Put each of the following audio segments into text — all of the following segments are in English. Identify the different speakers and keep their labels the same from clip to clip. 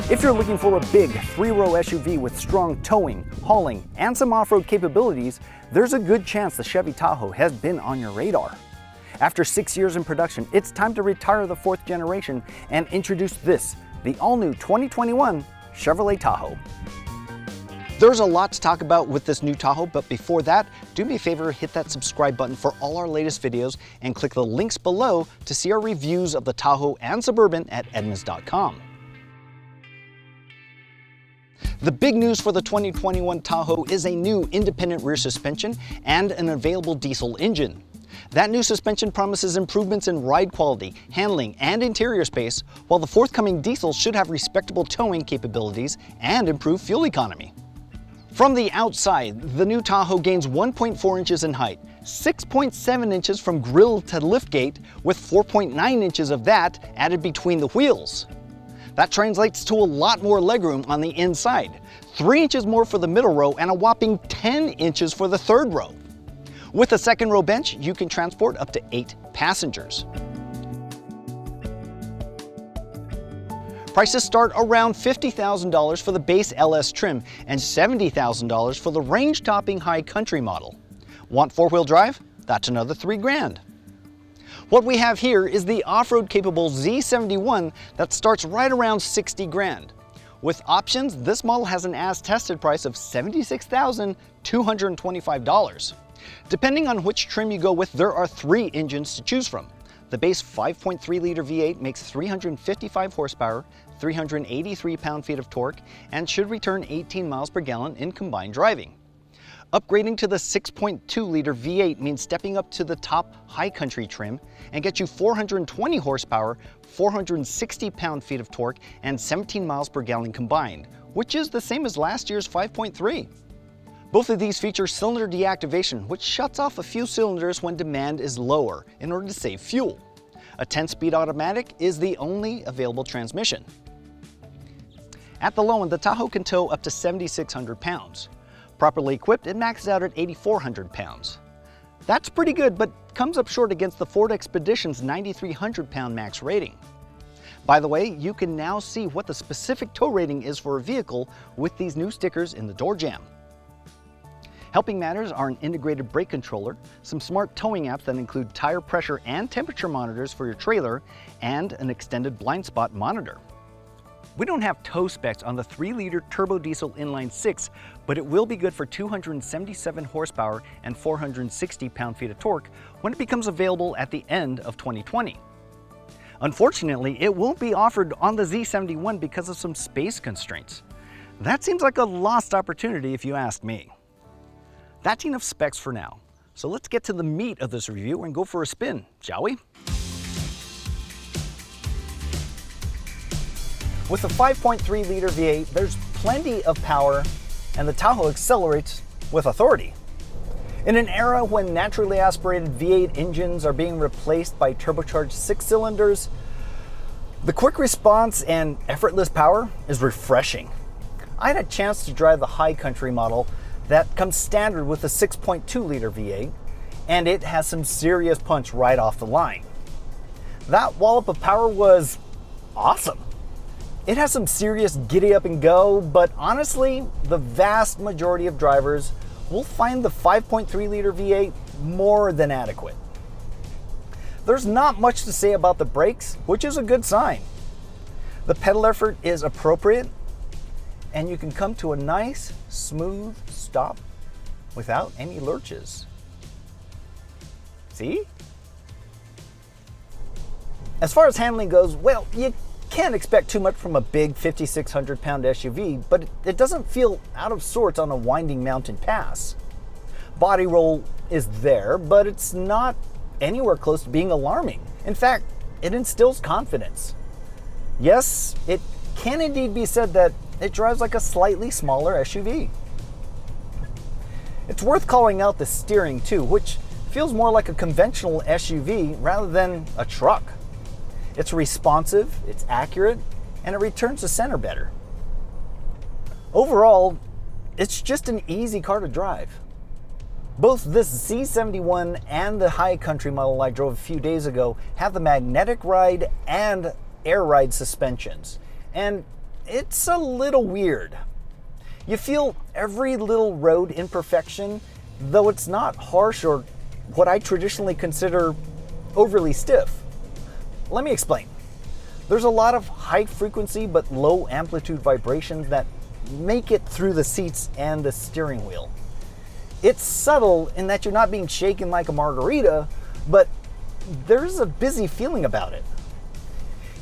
Speaker 1: If you're looking for a big 3-row SUV with strong towing, hauling, and some off-road capabilities, there's a good chance the Chevy Tahoe has been on your radar. After 6 years in production, it's time to retire the 4th generation and introduce this, the all-new 2021 Chevrolet Tahoe. There's a lot to talk about with this new Tahoe, but before that, do me a favor, hit that subscribe button for all our latest videos and click the links below to see our reviews of the Tahoe and Suburban at Edmunds.com. The big news for the 2021 Tahoe is a new independent rear suspension and an available diesel engine. That new suspension promises improvements in ride quality, handling, and interior space, while the forthcoming diesel should have respectable towing capabilities and improved fuel economy. From the outside, the new Tahoe gains 1.4 inches in height, 6.7 inches from grille to liftgate, with 4.9 inches of that added between the wheels. That translates to a lot more legroom on the inside, 3 inches more for the middle row and a whopping 10 inches for the third row. With a second row bench, you can transport up to 8 passengers. Prices start around $50,000 for the base LS trim and $70,000 for the range-topping high country model. Want 4-wheel drive? That's another $3,000. What we have here is the off-road capable Z71 that starts right around $60,000. With options, this model has an as-tested price of $76,225. Depending on which trim you go with, there are 3 engines to choose from. The base 5.3-liter V8 makes 355 horsepower, 383 pound-feet of torque, and should return 18 miles per gallon in combined driving. Upgrading to the 6.2-liter V8 means stepping up to the top high country trim and gets you 420 horsepower, 460 pound-feet of torque, and 17 miles per gallon combined, which is the same as last year's 5.3. Both of these feature cylinder deactivation, which shuts off a few cylinders when demand is lower in order to save fuel. A 10-speed automatic is the only available transmission. At the low end, the Tahoe can tow up to 7,600 pounds. Properly equipped, it maxes out at 8,400 pounds. That's pretty good, but comes up short against the Ford Expedition's 9,300 pound max rating. By the way, you can now see what the specific tow rating is for a vehicle with these new stickers in the door jamb. Helping matters are an integrated brake controller, some smart towing apps that include tire pressure and temperature monitors for your trailer, and an extended blind spot monitor. We don't have tow specs on the 3-liter turbo diesel inline 6, but it will be good for 277 horsepower and 460 pound-feet of torque when it becomes available at the end of 2020. Unfortunately, it won't be offered on the Z71 because of some space constraints. That seems like a lost opportunity if you ask me. That's enough specs for now, so let's get to the meat of this review and go for a spin, shall we? With the 5.3-liter V8, there's plenty of power, and the Tahoe accelerates with authority. In an era when naturally aspirated V8 engines are being replaced by turbocharged 6-cylinders, the quick response and effortless power is refreshing. I had a chance to drive the high country model that comes standard with the 6.2-liter V8, and it has some serious punch right off the line. That wallop of power was awesome. It has some serious giddy up and go, but honestly, the vast majority of drivers will find the 5.3-liter V8 more than adequate. There's not much to say about the brakes, which is a good sign. The pedal effort is appropriate, and you can come to a nice, smooth stop without any lurches. See? As far as handling goes, well, you can't expect too much from a big 5,600 pound SUV, but it doesn't feel out of sorts on a winding mountain pass. Body roll is there, but it's not anywhere close to being alarming. In fact, it instills confidence. Yes, it can indeed be said that it drives like a slightly smaller SUV. It's worth calling out the steering too, which feels more like a conventional SUV rather than a truck. It's responsive, it's accurate, and it returns to center better. Overall, it's just an easy car to drive. Both this Z71 and the high country model I drove a few days ago have the magnetic ride and air ride suspensions. And it's a little weird. You feel every little road imperfection, though it's not harsh or what I traditionally consider overly stiff. Let me explain. There's a lot of high frequency but low amplitude vibrations that make it through the seats and the steering wheel. It's subtle in that you're not being shaken like a margarita, but there's a busy feeling about it.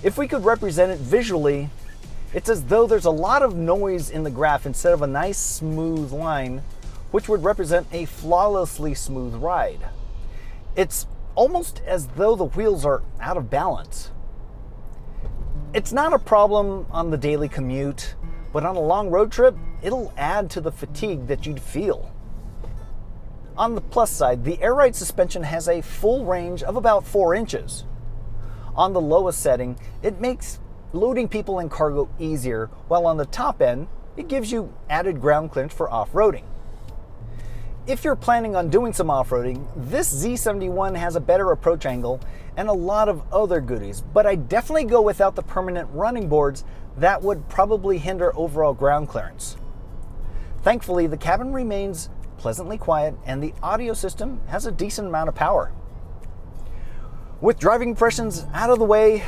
Speaker 1: If we could represent it visually, it's as though there's a lot of noise in the graph instead of a nice smooth line, which would represent a flawlessly smooth ride. It's almost as though the wheels are out of balance. It's not a problem on the daily commute, but on a long road trip, it'll add to the fatigue that you'd feel. On the plus side, the air ride suspension has a full range of about 4 inches. On the lowest setting, it makes loading people and cargo easier, while on the top end, it gives you added ground clearance for off-roading. If you're planning on doing some off-roading, this Z71 has a better approach angle and a lot of other goodies, but I definitely go without the permanent running boards that would probably hinder overall ground clearance. Thankfully, the cabin remains pleasantly quiet and the audio system has a decent amount of power. With driving impressions out of the way,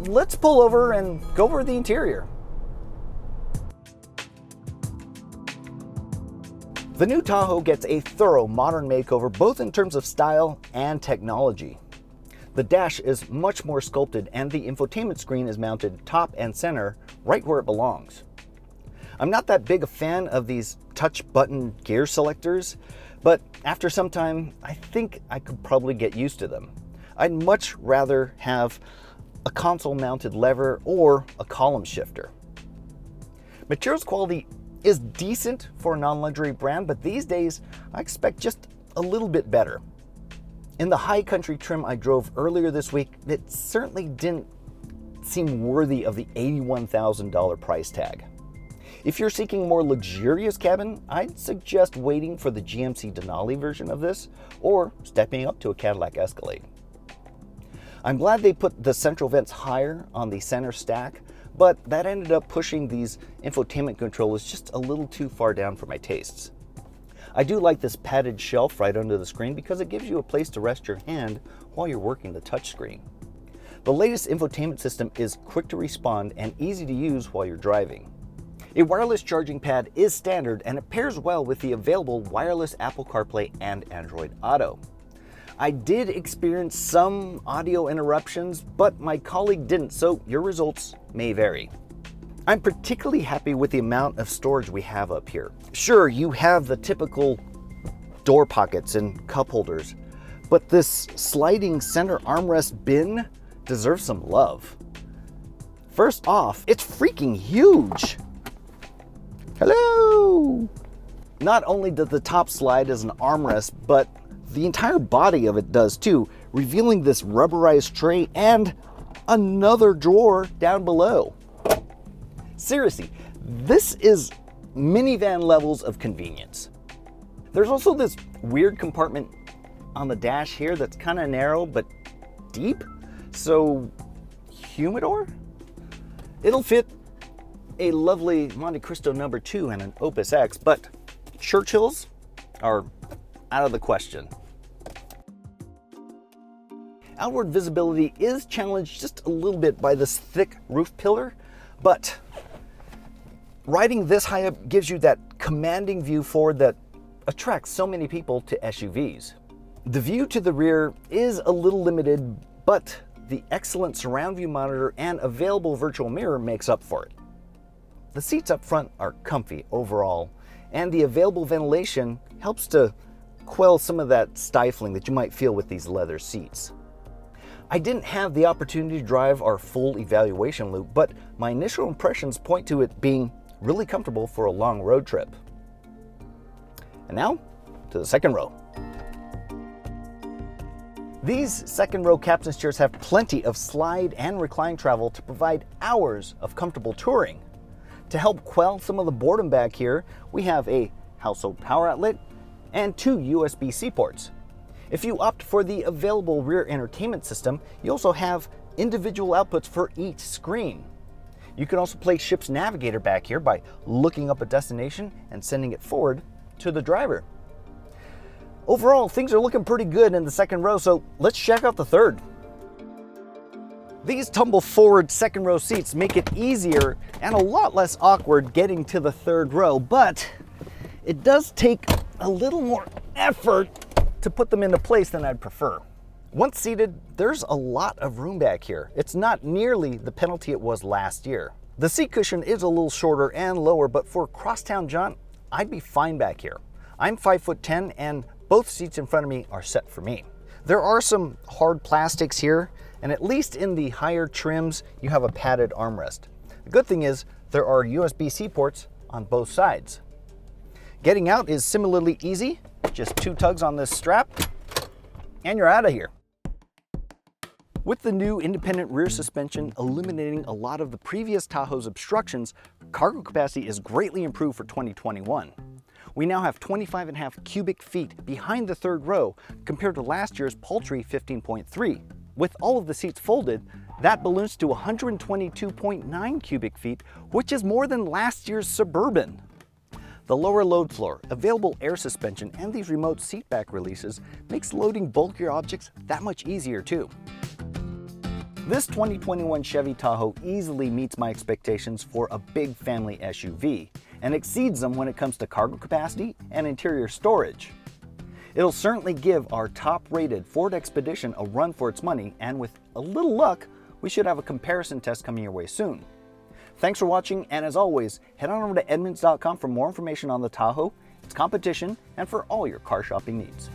Speaker 1: let's pull over and go over the interior. The new Tahoe gets a thorough modern makeover both in terms of style and technology. The dash is much more sculpted and the infotainment screen is mounted top and center right where it belongs. I'm not that big a fan of these touch button gear selectors, but after some time I think I could probably get used to them. I'd much rather have a console mounted lever or a column shifter. Materials quality is decent for a non-luxury brand, but these days I expect just a little bit better. In the high country trim I drove earlier this week, it certainly didn't seem worthy of the $81,000 price tag. If you're seeking a more luxurious cabin, I'd suggest waiting for the GMC Denali version of this or stepping up to a Cadillac Escalade. I'm glad they put the central vents higher on the center stack, but that ended up pushing these infotainment controllers just a little too far down for my tastes. I do like this padded shelf right under the screen because it gives you a place to rest your hand while you're working the touchscreen. The latest infotainment system is quick to respond and easy to use while you're driving. A wireless charging pad is standard and it pairs well with the available wireless Apple CarPlay and Android Auto. I did experience some audio interruptions, but my colleague didn't, so your results may vary. I'm particularly happy with the amount of storage we have up here. Sure, you have the typical door pockets and cup holders, but this sliding center armrest bin deserves some love. First off, it's freaking huge. Hello! Not only does the top slide as an armrest, but the entire body of it does too, revealing this rubberized tray and another drawer down below. Seriously, this is minivan levels of convenience. There's also this weird compartment on the dash here that's kind of narrow but deep, so humidor? It'll fit a lovely Monte Cristo number 2 and an Opus X, but Churchills are out of the question. Outward visibility is challenged just a little bit by this thick roof pillar, but riding this high up gives you that commanding view forward that attracts so many people to SUVs. The view to the rear is a little limited, but the excellent surround view monitor and available virtual mirror makes up for it. The seats up front are comfy overall, and the available ventilation helps to quell some of that stifling that you might feel with these leather seats. I didn't have the opportunity to drive our full evaluation loop, but my initial impressions point to it being really comfortable for a long road trip. And now, to the second row. These second row captain's chairs have plenty of slide and recline travel to provide hours of comfortable touring. To help quell some of the boredom back here, we have a household power outlet and 2 USB-C ports. If you opt for the available rear entertainment system, you also have individual outputs for each screen. You can also place ship's navigator back here by looking up a destination and sending it forward to the driver. Overall, things are looking pretty good in the second row, so let's check out the third. These tumble forward second row seats make it easier and a lot less awkward getting to the third row, but it does take a little more effort to put them into place than I'd prefer. Once seated, there's a lot of room back here. It's not nearly the penalty it was last year. The seat cushion is a little shorter and lower, but for a crosstown jaunt, I'd be fine back here. I'm 5'10" and both seats in front of me are set for me. There are some hard plastics here, and at least in the higher trims, you have a padded armrest. The good thing is there are USB-C ports on both sides. Getting out is similarly easy, just 2 tugs on this strap, and you're out of here. With the new independent rear suspension eliminating a lot of the previous Tahoe's obstructions, cargo capacity is greatly improved for 2021. We now have 25.5 cubic feet behind the third row compared to last year's paltry 15.3. With all of the seats folded, that balloons to 122.9 cubic feet, which is more than last year's Suburban. The lower load floor, available air suspension, and these remote seat back releases makes loading bulkier objects that much easier too. This 2021 Chevy Tahoe easily meets my expectations for a big family SUV and exceeds them when it comes to cargo capacity and interior storage. It'll certainly give our top-rated Ford Expedition a run for its money, and with a little luck, we should have a comparison test coming your way soon. Thanks for watching, and as always, head on over to Edmunds.com for more information on the Tahoe, its competition, and for all your car shopping needs.